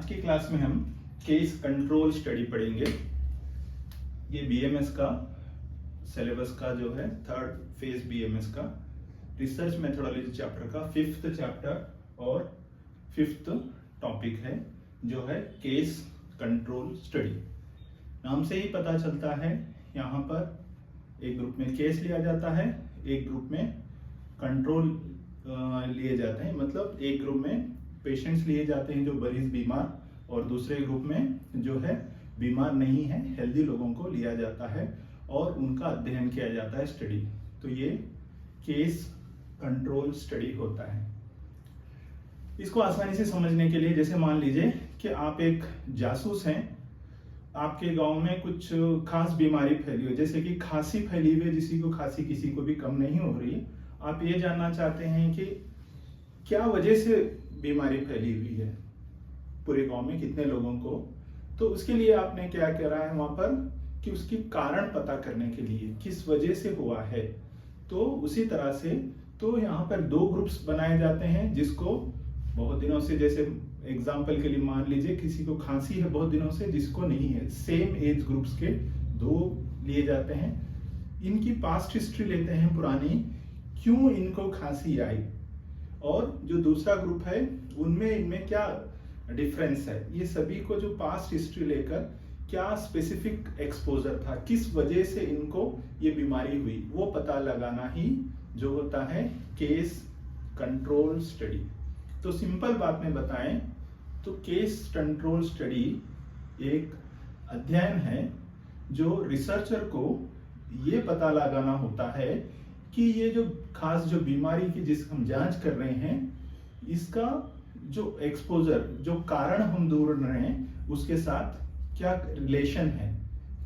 आज की क्लास में हम केस कंट्रोल स्टडी पढ़ेंगे। ये बीएमएस का सिलेबस का जो है थर्ड फेज बीएमएस का रिसर्च मेथोडोलॉजी चैप्टर का 5th चैप्टर और 5th टॉपिक है जो है केस कंट्रोल स्टडी। नाम से ही पता चलता है, यहाँ पर एक ग्रुप में केस लिया जाता है, एक ग्रुप में कंट्रोल लिए जाते हैं। मतलब एक ग्रुप में पेशेंट्स लिए जाते हैं जो मरीज बीमार, और दूसरे ग्रुप में जो है बीमार नहीं है हेल्दी लोगों को लिया जाता है और उनका अध्ययन किया जाता है, स्टडी। तो ये केस कंट्रोल स्टडी होता है। इसको आसानी से समझने के लिए जैसे मान लीजिए कि आप एक जासूस हैं, आपके गांव में कुछ खास बीमारी फैली हो, जैसे कि खांसी फैली हुई है, जिसी को खांसी किसी को भी कम नहीं हो रही। आप ये जानना चाहते हैं कि क्या वजह से बीमारी फैली हुई है पूरे गांव में, कितने लोगों को। तो उसके लिए आपने क्या करा है वहां पर कि उसकी कारण पता करने के लिए किस वजह से हुआ है। तो उसी तरह से तो यहाँ पर दो ग्रुप्स बनाए जाते हैं, जिसको बहुत दिनों से, जैसे एग्जाम्पल के लिए मान लीजिए किसी को खांसी है बहुत दिनों से, जिसको नहीं है, सेम एज ग्रुप्स के दो लिए जाते हैं। इनकी पास्ट हिस्ट्री लेते हैं पुरानी, क्यों इनको खांसी आई, और जो दूसरा ग्रुप है उनमें इनमें क्या डिफरेंस है। ये सभी को जो पास्ट हिस्ट्री लेकर क्या स्पेसिफिक एक्सपोजर था, किस वजह से इनको ये बीमारी हुई, वो पता लगाना ही जो होता है केस कंट्रोल स्टडी। तो सिंपल बात में बताएं तो केस कंट्रोल स्टडी एक अध्ययन है जो रिसर्चर को ये पता लगाना होता है कि ये जो खास जो बीमारी की जिस हम जांच कर रहे हैं, इसका जो एक्सपोजर, जो कारण हम ढूंढ रहे हैं, उसके साथ क्या रिलेशन है,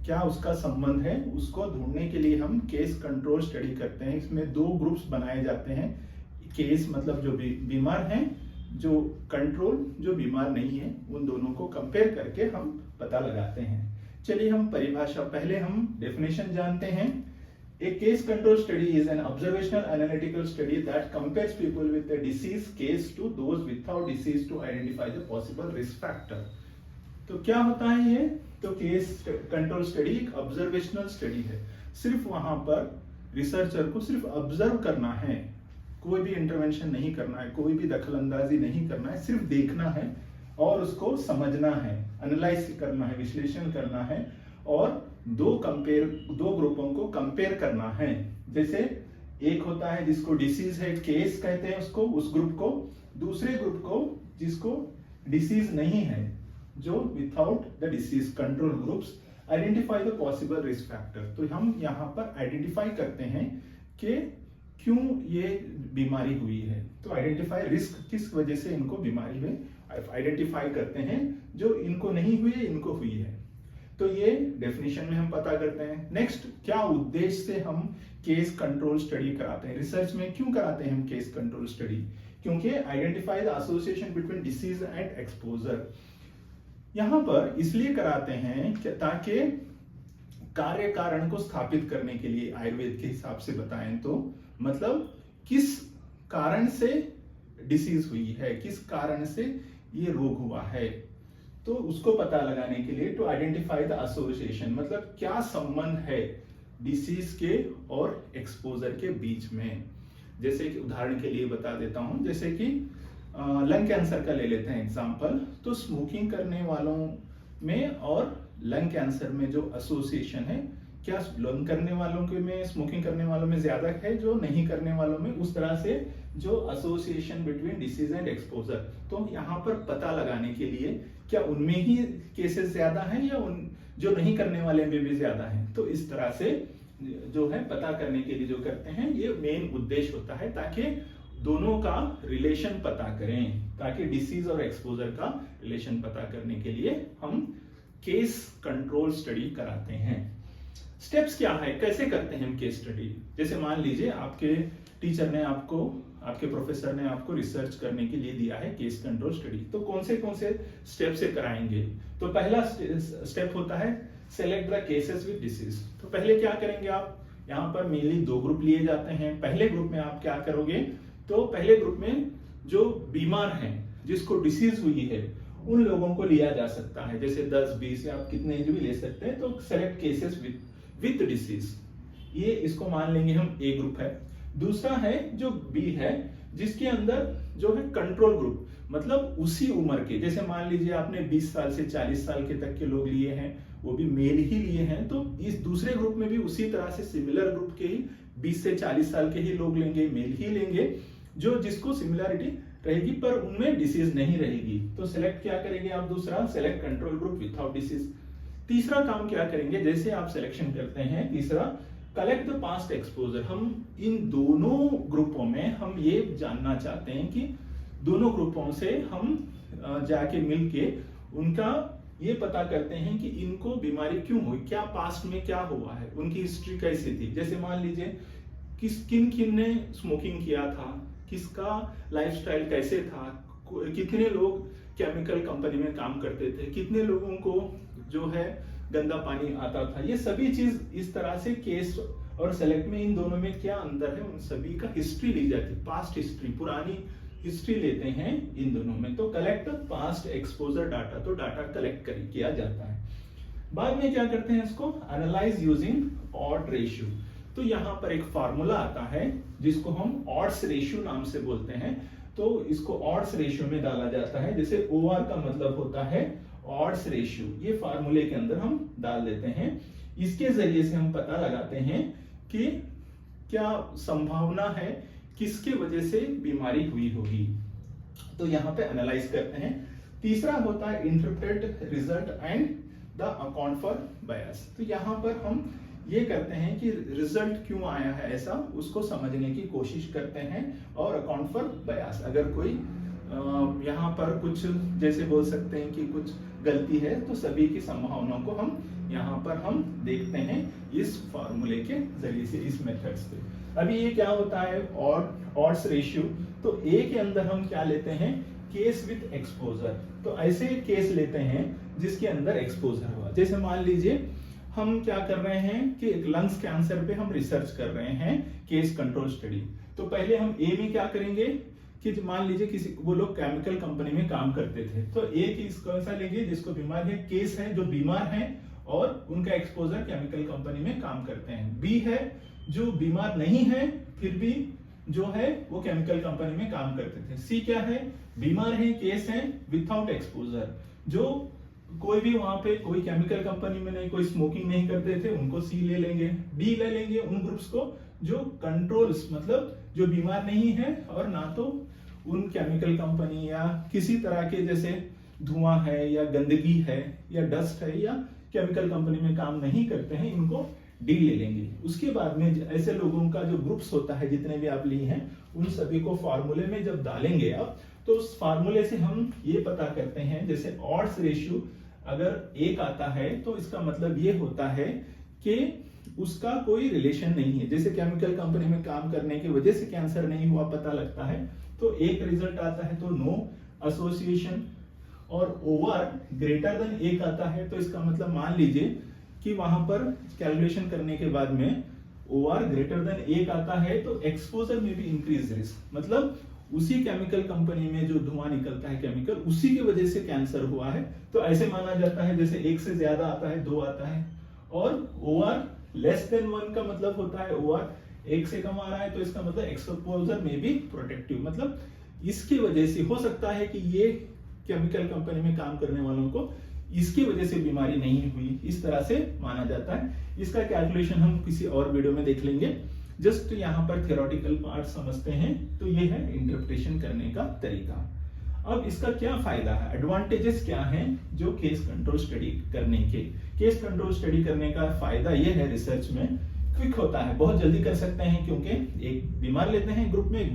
क्या उसका संबंध है, उसको ढूंढने के लिए हम केस कंट्रोल स्टडी करते हैं। इसमें दो ग्रुप्स बनाए जाते हैं, केस मतलब जो बीमार हैं, जो कंट्रोल जो बीमार नहीं है, उन दोनों को कंपेयर करके हम पता लगाते हैं। चलिए हम परिभाषा, पहले हम डेफिनेशन जानते हैं। A case control study is an observational analytical study that compares people with a disease case to those without disease to identify the possible risk factor. तो क्या होता है ये? तो केस कंट्रोल स्टडी एक ऑब्जर्वेशनल स्टडी है। सिर्फ वहां पर रिसर्चर को सिर्फ ऑब्जर्व करना है, कोई भी इंटरवेंशन नहीं करना है, कोई भी दखलंदाजी नहीं करना है, सिर्फ देखना है और उसको समझना है, एनालाइज करना है, विश्लेषण करना है, और दो ग्रुपों को कंपेयर करना है। जैसे एक होता है जिसको डिसीज है, केस कहते हैं उसको, उस ग्रुप को, दूसरे ग्रुप को जिसको डिसीज नहीं है, जो without the disease, control groups. Identify the possible risk factor. तो हम यहाँ पर आइडेंटिफाई करते हैं कि क्यों ये बीमारी हुई है। तो आइडेंटिफाई रिस्क, किस वजह से इनको बीमारी हुई, आइडेंटिफाई करते हैं। जो इनको नहीं हुई है, इनको हुई है। तो ये डेफिनेशन में हम पता करते हैं। नेक्स्ट, क्या उद्देश्य से हम केस कंट्रोल स्टडी कराते हैं, रिसर्च में क्यों कराते हैं हम केस कंट्रोल स्टडी? क्योंकि identify the association between disease and exposure. यहां पर इसलिए कराते हैं ताकि कार्य कारण को स्थापित करने के लिए, आयुर्वेद के हिसाब से बताएं तो, मतलब किस कारण से डिसीज हुई है, किस कारण से ये रोग हुआ है, तो उसको पता लगाने के लिए टू आइडेंटिफाई द एसोसिएशन, मतलब क्या संबंध है डिसीज के और एक्सपोजर के बीच में। जैसे कि उदाहरण के लिए बता देता हूं, जैसे कि लंग कैंसर का ले लेते हैं एग्जांपल। तो स्मोकिंग करने वालों में और लंग कैंसर में जो एसोसिएशन है, क्या लंग करने वालों के में, स्मोकिंग करने वालों में ज्यादा है, जो नहीं करने वालों में, उस तरह से जो association between disease and exposure. तो यहाँ पर पता लगाने के लिए क्या उनमें ही केसेस ज्यादा हैं या उन जो नहीं करने वाले में भी ज्यादा हैं। तो इस तरह से जो है पता करने के लिए जो करते हैं, ये मेन उद्देश्य होता है, ताकि दोनों का रिलेशन पता करें, ताकि डिसीज और एक्सपोजर का रिलेशन पता करने के लिए हम केस कंट्रोल स्टडी कराते हैं। स्टेप्स क्या है, कैसे करते हैं हम केस स्टडी? जैसे मान लीजिए आपके टीचर ने आपको, आपके प्रोफेसर ने आपको रिसर्च करने के लिए दिया है केस कंट्रोल स्टडी, तो कौन से स्टेप से कराएंगे? तो पहला स्टेप होता है select the cases with disease. तो पहले क्या करेंगे आप, यहाँ पर मेनली दो ग्रुप लिए जाते हैं। पहले ग्रुप में आप क्या करोगे, तो पहले ग्रुप में जो बीमार हैं, जिसको डिसीज हुई है, उन लोगों को लिया जा सकता है, जैसे 10-20 या आप कितने भी ले सकते हैं। तो सेलेक्ट केसेस विथ डिसीज, ये इसको मान लेंगे हम ए ग्रुप है। दूसरा है जो बी है, जिसके अंदर जो है कंट्रोल ग्रुप, मतलब उसी उम्र के, जैसे मान लीजिए आपने 20 साल से 40 साल के तक के लोग लिए हैं, वो भी मेल ही लिए हैं, तो इस दूसरे ग्रुप में भी उसी तरह से सिमिलर ग्रुप के ही 20 से 40 साल के ही लोग लेंगे, मेल ही लेंगे, जो जिसको सिमिलरिटी रहेगी पर उनमें डिसीज नहीं रहेगी। तो सिलेक्ट क्या करेंगे आप? दूसरा select control group without disease. तीसरा काम क्या करेंगे, जैसे आप सिलेक्शन करते हैं, तीसरा कलेक्ट द पास्ट एक्सपोजर। हम इन दोनों ग्रुपों में हम ये जानना चाहते हैं कि दोनों ग्रुपों से हम जाके मिलके उनका ये पता करते हैं कि इनको बीमारी क्यों हुई, क्या पास्ट में क्या हुआ है, उनकी हिस्ट्री कैसी थी। जैसे मान लीजिए किन किन ने स्मोकिंग किया था, किसका लाइफस्टाइल कैसे था, कितने लोग केमिकल कंपनी में काम करते थे, कितने लोगों को जो है गंदा पानी आता था। ये सभी चीज इस तरह से केस और सेलेक्ट में इन दोनों में क्या अंतर है, उन सभी का हिस्ट्री ली जाती है, पास्ट हिस्ट्री, पुरानी हिस्ट्री लेते हैं इन दोनों में। तो कलेक्ट पास्ट एक्सपोजर डाटा, तो डाटा कलेक्ट किया जाता है। बाद में क्या करते हैं, इसको एनालाइज यूजिंग ऑड रेशियो। तो यहाँ पर एक फार्मूला आता है जिसको हम ऑड्स रेशियो नाम से बोलते हैं। तो इसको ऑड्स रेशियो में डाला जाता है, जैसे ओआर का मतलब होता है ऑड्स रेशियो, ये फार्मूले के अंदर हम डाल देते हैं। इसके जरिए से हम पता लगाते हैं कि क्या संभावना है, किसके वजह से बीमारी हुई होगी। तो यहाँ पे एनालाइज करते हैं। तीसरा होता है interpret result and the account for bias. तो यहाँ पर हम ये करते हैं कि रिजल्ट क्यों आया है ऐसा, उसको समझने की कोशिश करते हैं, और अकाउंट फॉर बायस, अगर कोई यहाँ पर कुछ जैसे बोल सकते हैं कि कुछ गलती है, तो सभी की संभावनाओं को हम यहाँ पर हम देखते हैं इस फॉर्मूले के जरिए से, इस मेथड से। अभी ये क्या होता है, ऑड्स रेशियो। तो ए के अंदर हम क्या लेते हैं, केस विथ एक्सपोजर। तो ऐसे केस लेते हैं जिसके अंदर एक्सपोजर हुआ। जैसे मान लीजिए हम क्या कर रहे हैं कि एक लंग्स कैंसर पे हम रिसर्च कर रहे हैं, केस कंट्रोल स्टडी। तो पहले हम ए में क्या करेंगे कि मान लीजिए किसी वो लोग केमिकल कंपनी में काम करते थे, तो ए की कौन सा लेंगे, जिसको बीमार है, केस है जो बीमार है और उनका एक्सपोजर केमिकल कंपनी में काम करते हैं। बी है जो बीमार नहीं है फिर भी जो है वो केमिकल कंपनी में काम करते थे। सी क्या है, बीमार है, केस है, विदाउट एक्सपोजर, जो कोई भी वहां पे कोई केमिकल कंपनी में नहीं, कोई स्मोकिंग नहीं करते थे, उनको सी ले लेंगे। डी ले लेंगे उन ग्रुप्स को जो कंट्रोल्स, मतलब जो बीमार नहीं है और ना तो उन केमिकल कंपनी या किसी तरह के जैसे धुआं है या गंदगी है या डस्ट है या केमिकल कंपनी में काम नहीं करते हैं, इनको डी ले लेंगे। उसके बाद में ऐसे लोगों का जो ग्रुप्स होता है, जितने भी आप लिए हैं, उन सभी को फार्मूले में जब डालेंगे आप, तो उस फार्मूले से हम ये पता करते हैं, जैसे ऑड्स रेशियो अगर एक आता है तो इसका मतलब ये होता है कि उसका कोई रिलेशन नहीं है। जैसे केमिकल कंपनी में काम करने की वजह से कैंसर नहीं हुआ पता लगता है, तो एक रिजल्ट आता है तो नो एसोसिएशन। और ओवर ग्रेटर देन एक आता है तो इसका मतलब मान लीजिए कि वहां पर कैलकुलेशन करने के बाद में ओवर ग्रेटर देन एक आता है तो एक्सपोजर में भी इंक्रीज रिस्क, मतलब उसी केमिकल कंपनी में जो धुआं निकलता है केमिकल, उसी की वजह से कैंसर हुआ है, तो ऐसे माना जाता है। जैसे एक से ज्यादा आता है, 2 आता है, और ओवर लेस देन 1 का मतलब होता है ओवर एक से कम आ रहा है, तो इसका मतलब एक्सपोजर में भी प्रोटेक्टिव, मतलब इसकी वजह से हो सकता है कि ये केमिकल कंपनी में काम करने वालों को इसकी वजह से बीमारी नहीं हुई, इस तरह से माना जाता है। इसका कैलकुलेशन हम किसी और वीडियो में देख लेंगे। जस्ट यहाँ पर थियोरेटिकल पार्ट समझते हैं, तो ये है इंटरप्रिटेशन करने का तरीका। अब इसका क्या फायदा है, एडवांटेजेस क्या हैं जो केस कंट्रोल स्टडी करने के। केस कंट्रोल स्टडी करने का फायदा ये है, रिसर्च में क्विक होता है, बहुत जल्दी कर सकते हैं, क्योंकि एक बीमार लेते हैं ग्रुप में,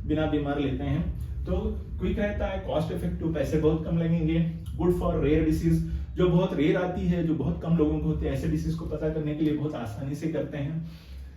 बिना बीमार लेते हैं तो क्विक रहता है, कॉस्ट इफेक्टिव, पैसे बहुत कम लगेंगे। गुड फॉर रेयर डिसीज, जो बहुत रेयर आती है, जो बहुत कम लोगों को होती है, ऐसे डिसीज को पता करने के लिए बहुत आसानी से करते हैं।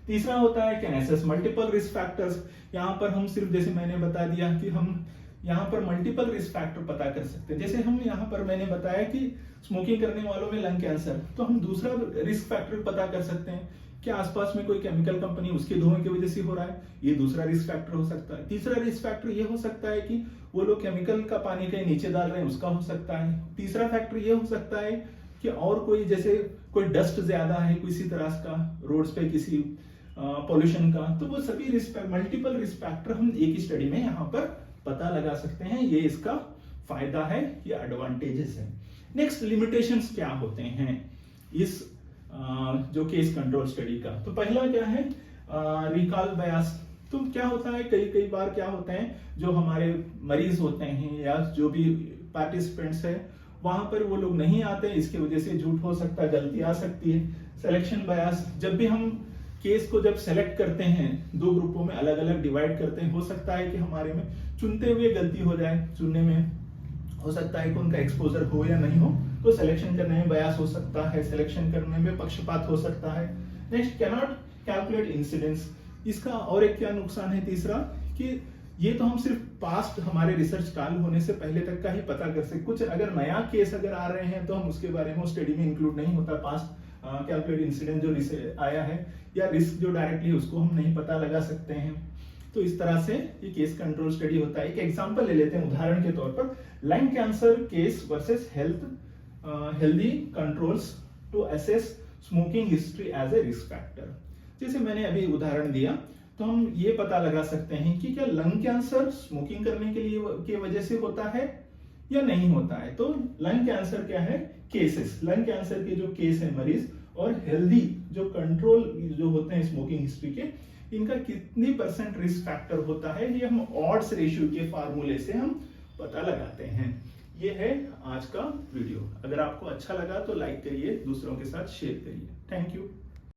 तीसरा होता है can assess multiple risk factors. यहाँ पर हम सिर्फ, जैसे मैंने बता दिया कि हम यहाँ पर मल्टीपल रिस्क फैक्टर पता कर सकते हैं। जैसे हम यहाँ पर मैंने बताया कि स्मोकिंग करने वालों में लंग कैंसर, तो हम दूसरा रिस्क फैक्टर पता कर सकते हैं क्या आसपास में कोई केमिकल कंपनी उसके धुएं की वजह से हो रहा है, ये दूसरा रिस्क फैक्टर हो सकता है। तीसरा रिस्क फैक्टर ये हो सकता है कि वो लोग केमिकल का पानी कहीं नीचे डाल रहे हैं, उसका हो सकता है। तीसरा फैक्टर ये हो सकता है कि और कोई जैसे कोई डस्ट ज्यादा है किसी तरह का रोड्स पे, किसी पॉल्यूशन का, तो वो सभी मल्टीपल रिस्क फैक्टर हम एक ही स्टडी में यहाँ पर पता लगा सकते हैं। ये इसका फायदा है, ये एडवांटेजेस है। नेक्स्ट लिमिटेशंस क्या होते हैं इस जो केस कंट्रोल स्टडी का। तो पहला क्या है, रिकॉल बायस। तो क्या होता है, कई बार क्या होता है, जो हमारे मरीज होते हैं या जो भी पार्टिसिपेंट्स है वहां पर वो लोग नहीं आते, इसकी वजह से झूठ हो सकता है, गलती आ सकती है। सिलेक्शन बायस, जब भी हम केस को जब सेलेक्ट करते हैं, दो ग्रुपों में अलग अलग डिवाइड करते हैं, हो सकता है कि हमारे में चुनते हुए गलती हो जाए, चुनने में हो सकता है कि उनका एक्सपोजर हो या नहीं हो, तो सिलेक्शन करने में बयास हो सकता है, सिलेक्शन करने में पक्षपात हो सकता है। Next, can not calculate incidence. इसका और एक क्या नुकसान है तीसरा, कि ये तो हम सिर्फ पास्ट हमारे रिसर्च काल होने से पहले तक का ही पता कर सकते। कुछ अगर नया केस अगर आ रहे हैं तो हम उसके बारे में स्टडी में इंक्लूड नहीं होता, पास्ट कैलकुलेट इंसिडेंट जो आया है या रिस्क जो डायरेक्टली उसको हम नहीं पता लगा सकते हैं। तो इस तरह से ये केस कंट्रोल स्टडी होता है। एक एग्जांपल ले लेते हैं उदाहरण के तौर पर, lung cancer case versus healthy controls to assess smoking history as a risk factor. जैसे मैंने अभी उदाहरण दिया, तो हम ये पता लगा सकते हैं कि क्या लंग कैंसर स्मोकिंग करने के लिए की वजह से होता है या नहीं होता है। तो लंग कैंसर क्या है, केसेस, लंग कैंसर के जो केस है मरीज, और हेल्दी जो कंट्रोल जो होते हैं स्मोकिंग हिस्ट्री के, इनका कितनी % रिस्क फैक्टर होता है, ये हम ऑड्स रेशियो के फार्मूले से हम पता लगाते हैं। ये है आज का वीडियो। अगर आपको अच्छा लगा तो लाइक करिए, दूसरों के साथ शेयर करिए। Thank you.